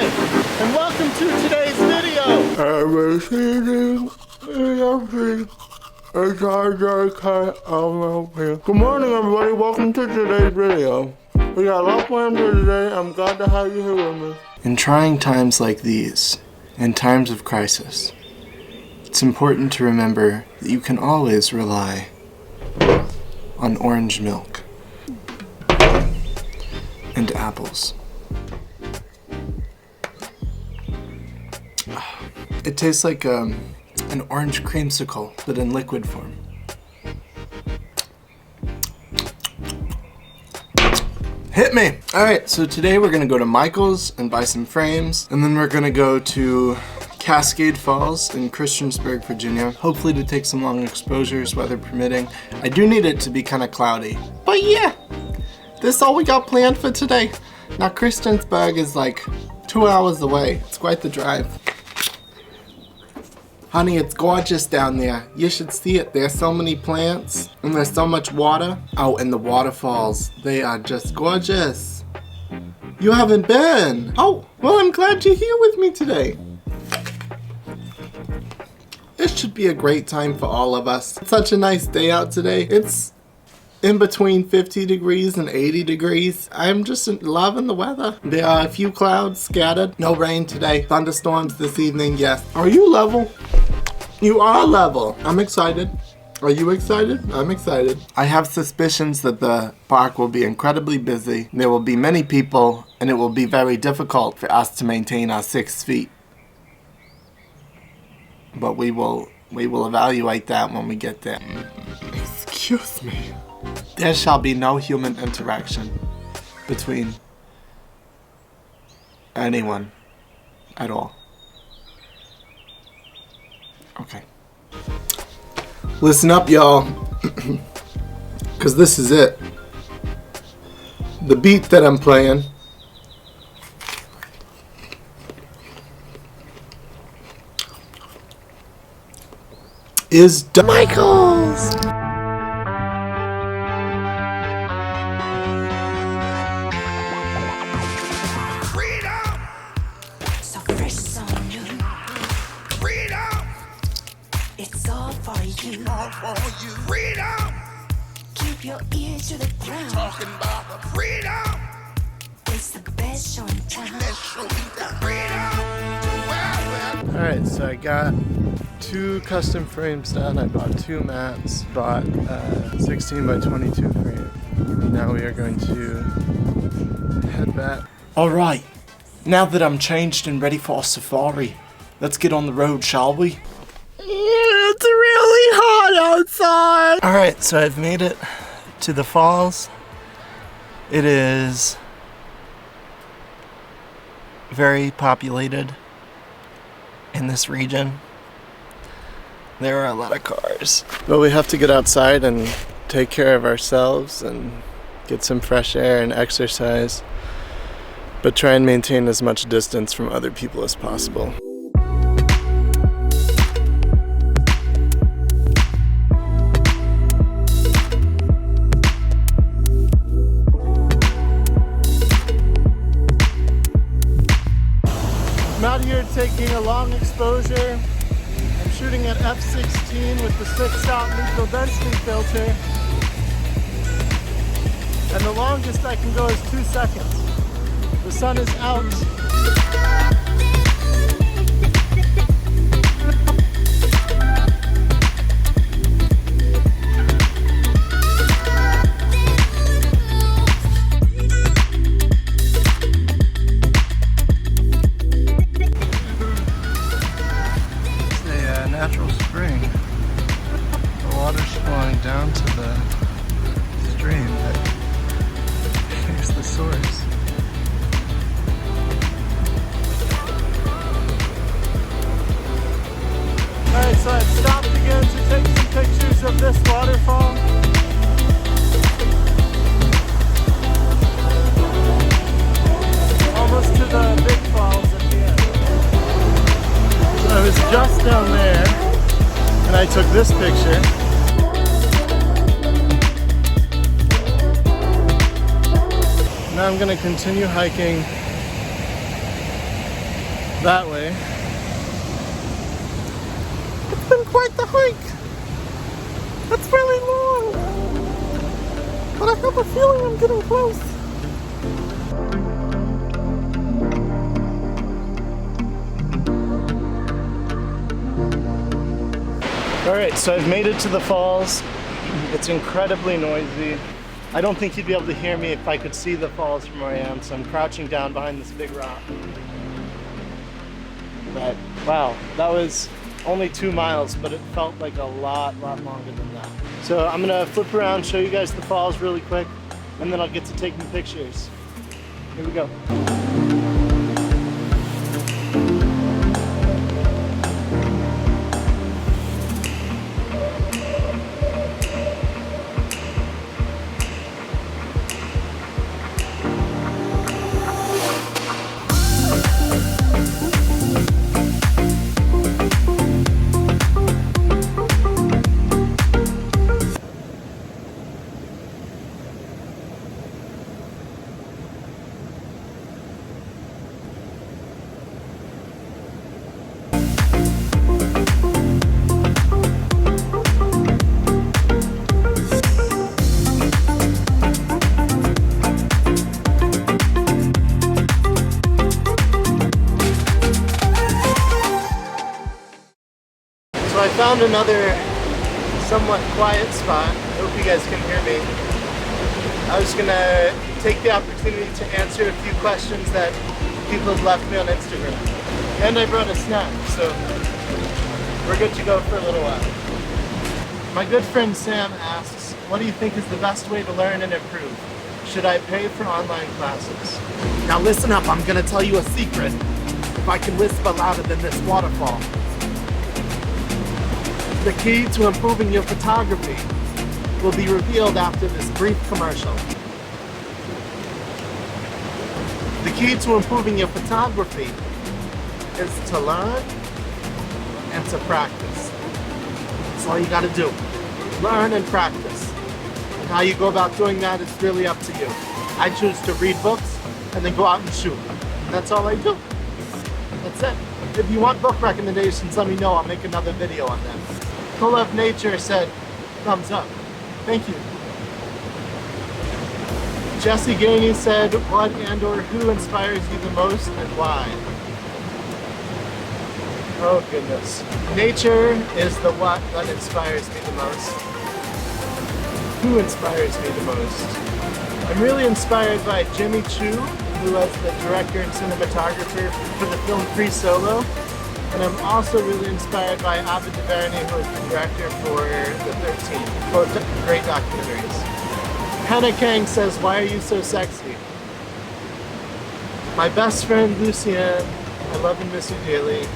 Hi, and welcome to today's video. Good morning, everybody. Welcome to today's video. We got a lot planned for today. I'm glad to have you here with me. In trying times like these, in times of crisis, it's important to remember that you can always rely on orange milk and apples. It tastes like an orange creamsicle, but in liquid form. Hit me! Alright, so today we're gonna go to Michael's and buy some frames, and then we're gonna go to Cascade Falls in Christiansburg, Virginia, hopefully to take some long exposures, weather permitting. I do need it to be kind of cloudy. But yeah, this is all we got planned for today. Now Christiansburg is like 2 hours away. It's quite the drive. Honey, it's gorgeous down there. You should see it. There's so many plants and there's so much water. Oh, and the waterfalls. They are just gorgeous. You haven't been. Oh, well, I'm glad you're here with me today. This should be a great time for all of us. It's such a nice day out today. It's in between 50 degrees and 80 degrees. I'm just loving the weather. There are a few clouds scattered. No rain today. Thunderstorms this evening, yes. Are you level? You are level. I'm excited. Are you excited? I'm excited. I have suspicions that the park will be incredibly busy. There will be many people, and it will be very difficult for us to maintain our 6 feet. But we will evaluate that when we get there. Excuse me. There shall be no human interaction between anyone at all. Okay. Listen up, y'all. Because this is it. The beat that I'm playing is Michael's. Freedom! Keep your ear to the ground. Talking about the freedom. It's the best show in town. Best show in town. Freedom. Alright, so I got 2 custom frames done. I bought 2 mats, bought a 16 by 22 frame. And now we are going to head back. Alright, now that I'm changed and ready for a safari, let's get on the road, shall we? It's really hot outside. Alright, so I've made it to the falls. It is very populated in this region. There are a lot of cars. But we have to get outside and take care of ourselves and get some fresh air and exercise. But try and maintain as much distance from other people as possible. I'm out here taking a long exposure. I'm shooting at f/16 with the 6-out neutral density filter. And the longest I can go is 2 seconds. The sun is out. Natural spring. The water's flowing down to the stream that is the source. Alright, so I've stopped again to take some pictures of this waterfall. Almost to the big falls at the end. So I was just down there and I took this picture. Now I'm going to continue hiking that way. It's been quite the hike. It's really long. But I have a feeling I'm getting close. Alright, so I've made it to the falls. It's incredibly noisy. I don't think you'd be able to hear me if I could see the falls from where I am, so I'm crouching down behind this big rock. But wow, that was only 2 miles, but it felt like a lot longer than that. So I'm gonna flip around, show you guys the falls really quick, and then I'll get to taking pictures. Here we go. So I found another somewhat quiet spot. I hope you guys can hear me. I was gonna take the opportunity to answer a few questions that people have left me on Instagram. And I brought a snack, so we're good to go for a little while. My good friend Sam asks, what do you think is the best way to learn and improve? Should I pay for online classes? Now listen up, I'm gonna tell you a secret. If I can whisper louder than this waterfall. The key to improving your photography will be revealed after this brief commercial. The key to improving your photography is to learn and to practice. That's all you gotta do. Learn and practice. And how you go about doing that is really up to you. I choose to read books and then go out and shoot. And that's all I do. That's it. If you want book recommendations, let me know. I'll make another video on them. Full of Nature said, thumbs up. Thank you. Jesse Gainey said, what and or who inspires you the most and why? Oh goodness. Nature is the what that inspires me the most. Who inspires me the most? I'm really inspired by Jimmy Choo, who was the director and cinematographer for the film Free Solo. And I'm also really inspired by Ava DuVernay, who was the director for The 13. Both great documentaries. Hannah Kang says, why are you so sexy? My best friend Lucienne, I love and miss you dearly,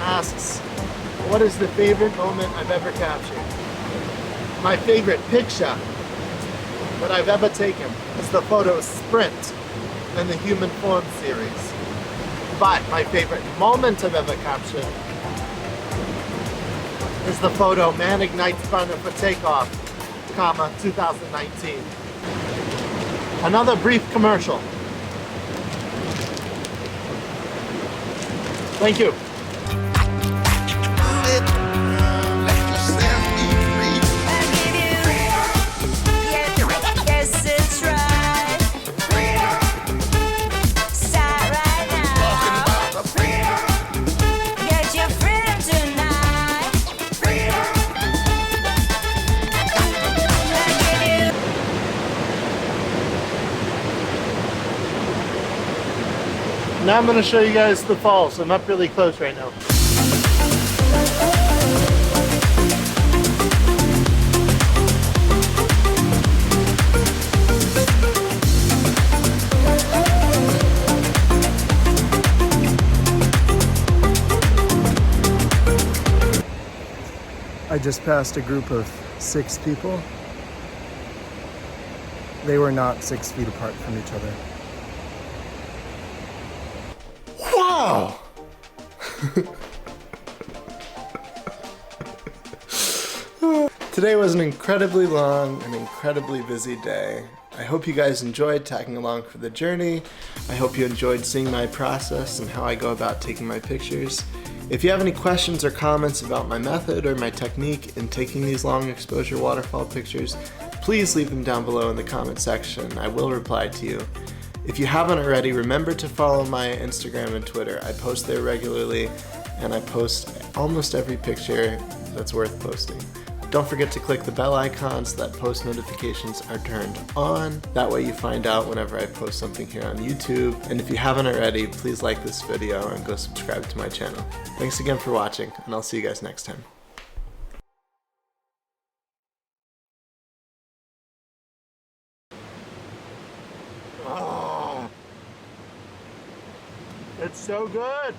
asks, what is the favorite moment I've ever captured? My favorite picture that I've ever taken is the photo Sprint in the Human Form series. But my favorite moment I've ever captured is the photo Man Ignites Burner for Takeoff, 2019. Another brief commercial. Thank you. Now I'm going to show you guys the falls. I'm up really close right now. I just passed a group of 6 people. They were not 6 feet apart from each other. Wow! Today was an incredibly long and incredibly busy day. I hope you guys enjoyed tagging along for the journey. I hope you enjoyed seeing my process and how I go about taking my pictures. If you have any questions or comments about my method or my technique in taking these long exposure waterfall pictures, please leave them down below in the comment section. I will reply to you. If you haven't already, remember to follow my Instagram and Twitter. I post there regularly, and I post almost every picture that's worth posting. Don't forget to click the bell icon so that post notifications are turned on. That way you find out whenever I post something here on YouTube. And if you haven't already, please like this video and go subscribe to my channel. Thanks again for watching, and I'll see you guys next time. It's so good.